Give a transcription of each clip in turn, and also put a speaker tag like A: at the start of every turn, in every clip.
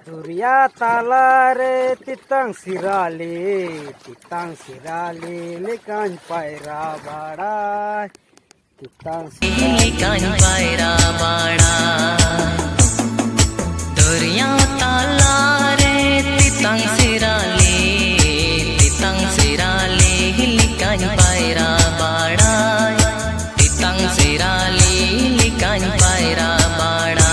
A: Duria talare titang sirali likan paira badai titang
B: likan paira badai Duria talare titang sirali likan paira badai titang sirali likan paira badai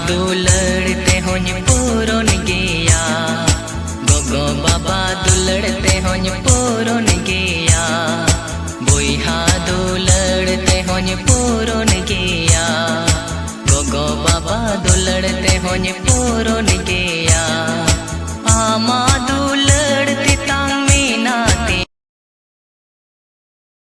B: दुलड़ते हों पूरन गया गोगो बाबा दुलड़ते हों पूरन गया बुहा दुलड़ते हों पूरन गया गोगो बाबा दुलड़ते हों पूरन गया